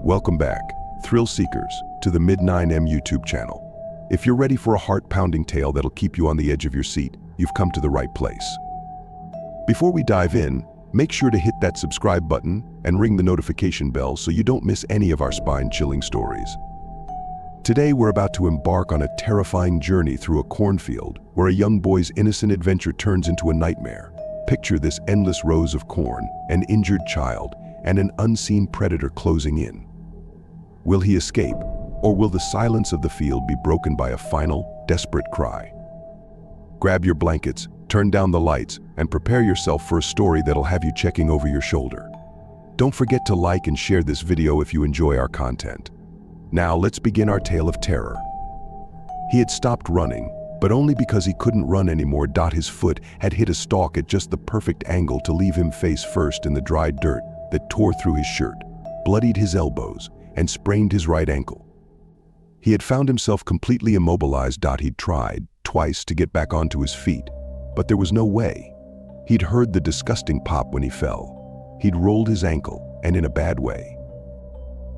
Welcome back, thrill seekers, to the Mid9M YouTube channel. If you're ready for a heart-pounding tale that'll keep you on the edge of your seat, you've come to the right place. Before we dive in, make sure to hit that subscribe button and ring the notification bell so you don't miss any of our spine-chilling stories. Today we're about to embark on a terrifying journey through a cornfield where a young boy's innocent adventure turns into a nightmare. Picture this endless rows of corn, an injured child, and an unseen predator closing in. Will he escape, or will the silence of the field be broken by a final, desperate cry? Grab your blankets, turn down the lights, and prepare yourself for a story that'll have you checking over your shoulder. Don't forget to like and share this video if you enjoy our content. Now let's begin our tale of terror. He had stopped running, but only because he couldn't run anymore. His foot had hit a stalk at just the perfect angle to leave him face first in the dry dirt that tore through his shirt, bloodied his elbows, and sprained his right ankle. He had found himself completely immobilized. He'd tried twice to get back onto his feet, but there was no way. He'd heard the disgusting pop when he fell. He'd rolled his ankle, and in a bad way.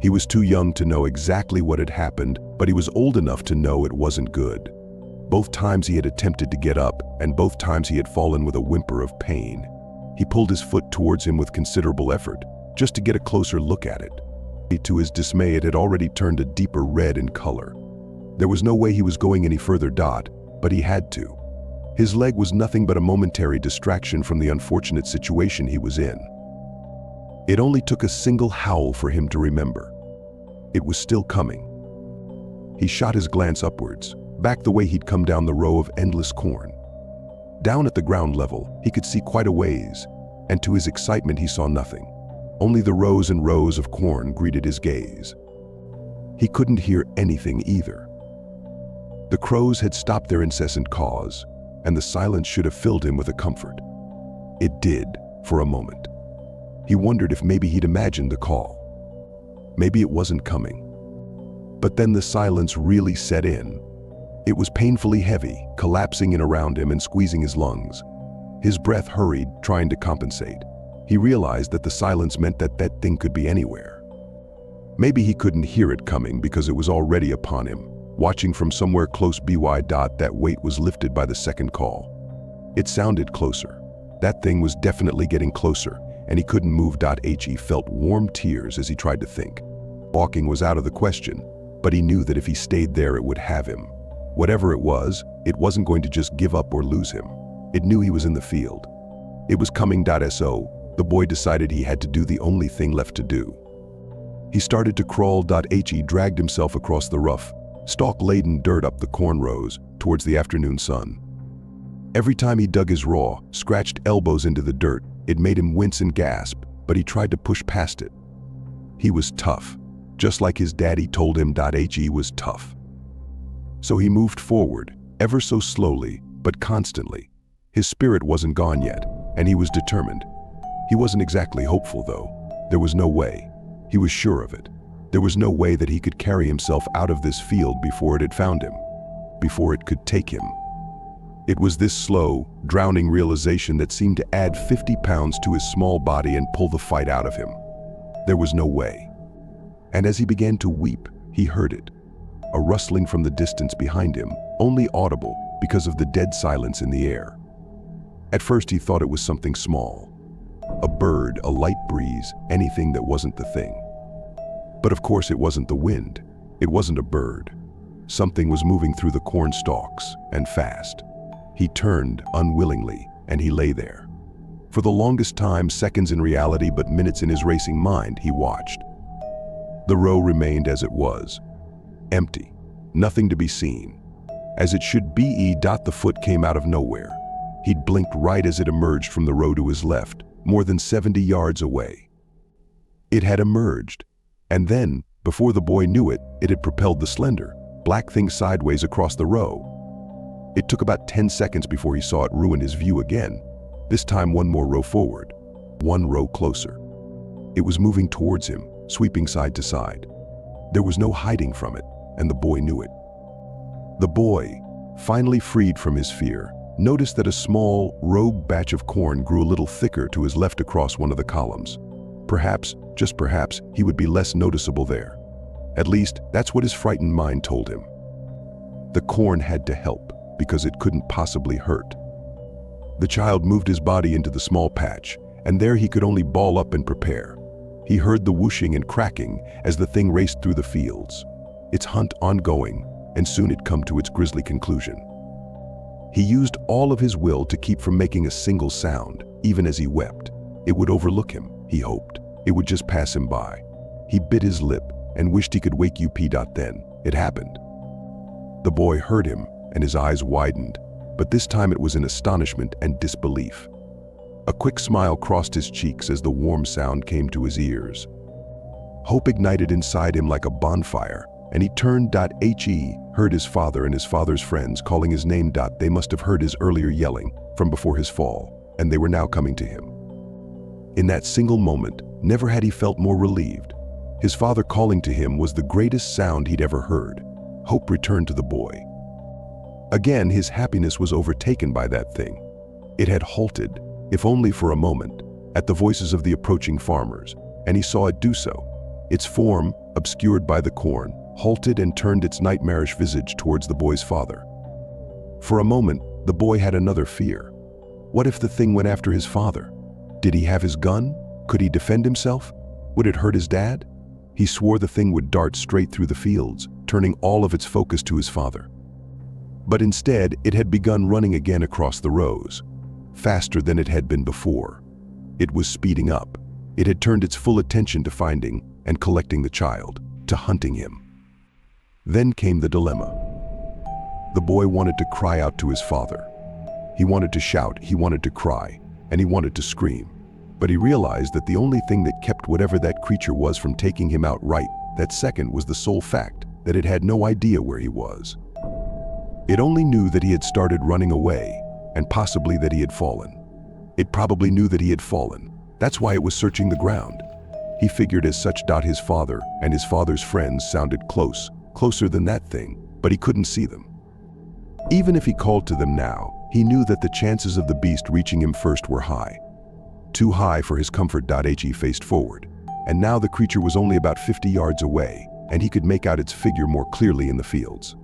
He was too young to know exactly what had happened, but he was old enough to know it wasn't good. Both times he had attempted to get up, and both times he had fallen with a whimper of pain. He pulled his foot towards him with considerable effort, just to get a closer look at it. To his dismay, it had already turned a deeper red in color. There was no way he was going any further, but he had to. His leg was nothing but a momentary distraction from the unfortunate situation he was in. It only took a single howl for him to remember. It was still coming. He shot his glance upwards, back the way he'd come down the row of endless corn. Down at the ground level, he could see quite a ways, and to his excitement he saw nothing. Only the rows and rows of corn greeted his gaze. He couldn't hear anything either. The crows had stopped their incessant caws, and the silence should have filled him with a comfort. It did, for a moment. He wondered if maybe he'd imagined the call. Maybe it wasn't coming. But then the silence really set in. It was painfully heavy, collapsing in around him and squeezing his lungs. His breath hurried, trying to compensate. He realized that the silence meant that thing could be anywhere. Maybe he couldn't hear it coming because it was already upon him, watching from somewhere close by. That weight was lifted by the second call. It sounded closer. That thing was definitely getting closer, and he couldn't move. He felt warm tears as he tried to think. Walking was out of the question, but he knew that if he stayed there it would have him. Whatever it wasn't going to just give up or lose him. It knew he was in the field. It was coming. So the boy decided he had to do the only thing left to do. He started to crawl. He dragged himself across the rough, stalk-laden dirt up the corn rows towards the afternoon sun. Every time he dug his raw, scratched elbows into the dirt, it made him wince and gasp, but he tried to push past it. He was tough, just like his daddy told him. He was tough. So he moved forward, ever so slowly, but constantly. His spirit wasn't gone yet, and he was determined. He wasn't exactly hopeful, though. There was no way. He was sure of it. There was no way that he could carry himself out of this field before it had found him, before it could take him. It was this slow, drowning realization that seemed to add 50 pounds to his small body and pull the fight out of him. There was no way. And as he began to weep, he heard it. A rustling from the distance behind him, only audible because of the dead silence in the air. At first he thought it was something small. A bird, a light breeze, anything that wasn't the thing. But of course it wasn't the wind. It wasn't a bird. Something was moving through the corn stalks, and fast. He turned unwillingly, and he lay there. For the longest time, seconds in reality but minutes in his racing mind, he watched. The row remained as it was. Empty. Nothing to be seen. As it should be. The foot came out of nowhere. He'd blinked right as it emerged from the row to his left, more than 70 yards away. It had emerged, and then, before the boy knew it, it had propelled the slender, black thing sideways across the row. It took about 10 seconds before he saw it ruin his view again, this time one more row forward, one row closer. It was moving towards him, sweeping side to side. There was no hiding from it, and the boy knew it. The boy, finally freed from his fear, noticed that a small, rogue batch of corn grew a little thicker to his left across one of the columns. perhaps, just perhaps, he would be less noticeable there. At least, that's what his frightened mind told him. The corn had to help, because it couldn't possibly hurt. The child moved his body into the small patch, and there he could only ball up and prepare. He heard the whooshing and cracking as the thing raced through the fields, its hunt ongoing, and soon it come to its grisly conclusion. He used all of his will to keep from making a single sound, even as he wept. It would overlook him, he hoped. It would just pass him by. He bit his lip and wished he could wake up. Then it happened. The boy heard him, and his eyes widened, but this time it was in astonishment and disbelief. A quick smile crossed his cheeks as the warm sound came to his ears. Hope ignited inside him like a bonfire, and he turned. He heard his father and his father's friends calling his name. They must have heard his earlier yelling from before his fall, and they were now coming to him. In that single moment, never had he felt more relieved. His father calling to him was the greatest sound he'd ever heard. Hope returned to the boy. Again, his happiness was overtaken by that thing. It had halted, if only for a moment, at the voices of the approaching farmers, and he saw it do so. Its form, obscured by the corn, halted and turned its nightmarish visage towards the boy's father. For a moment, the boy had another fear. What if the thing went after his father? Did he have his gun? Could he defend himself? Would it hurt his dad? He swore the thing would dart straight through the fields, turning all of its focus to his father. But instead, it had begun running again across the rows, faster than it had been before. It was speeding up. It had turned its full attention to finding and collecting the child, to hunting him. Then came the dilemma. The boy wanted to cry out to his father. He wanted to shout, he wanted to cry, and he wanted to scream. But he realized that the only thing that kept whatever that creature was from taking him out right that second was the sole fact that it had no idea where he was. It only knew that he had started running away, and possibly that he had fallen. It probably knew that he had fallen. That's why it was searching the ground. He figured as such. His father and his father's friends sounded close, closer than that thing, but he couldn't see them. Even if he called to them now, he knew that the chances of the beast reaching him first were high. Too high for his comfort. He faced forward, and now the creature was only about 50 yards away, and he could make out its figure more clearly in the fields.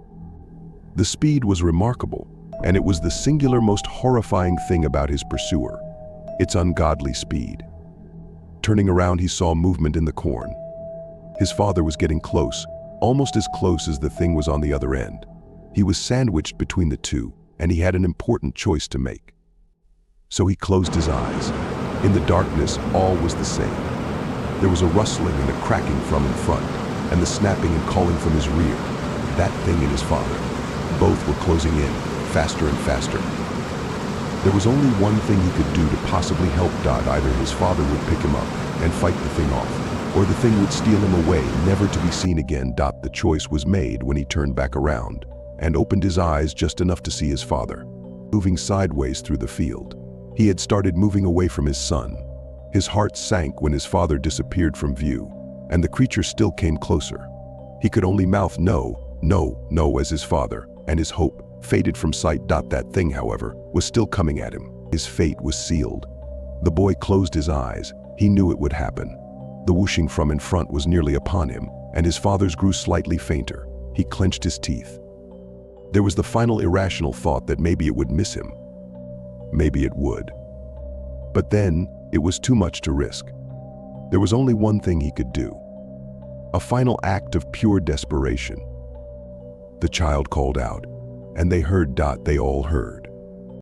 The speed was remarkable, and it was the singular most horrifying thing about his pursuer, its ungodly speed. Turning around, he saw movement in the corn. His father was getting close, almost as close as the thing was on the other end. He was sandwiched between the two, and he had an important choice to make. So he closed his eyes. In the darkness, all was the same. There was a rustling and a cracking from in front, and the snapping and calling from his rear. That thing and his father. Both were closing in, faster and faster. There was only one thing he could do to possibly help. Either his father would pick him up and fight the thing off, or the thing would steal him away, never to be seen again. The choice was made when he turned back around and opened his eyes just enough to see his father, moving sideways through the field. He had started moving away from his son. His heart sank when his father disappeared from view, and the creature still came closer. He could only mouth no, no, no as his father, and his hope faded from sight. That thing, however, was still coming at him. His fate was sealed. The boy closed his eyes. He knew it would happen. The whooshing from in front was nearly upon him, and his father's grew slightly fainter. He clenched his teeth. There was the final irrational thought that maybe it would miss him. Maybe it would. But then, it was too much to risk. There was only one thing he could do. A final act of pure desperation. The child called out, and they heard. They all heard.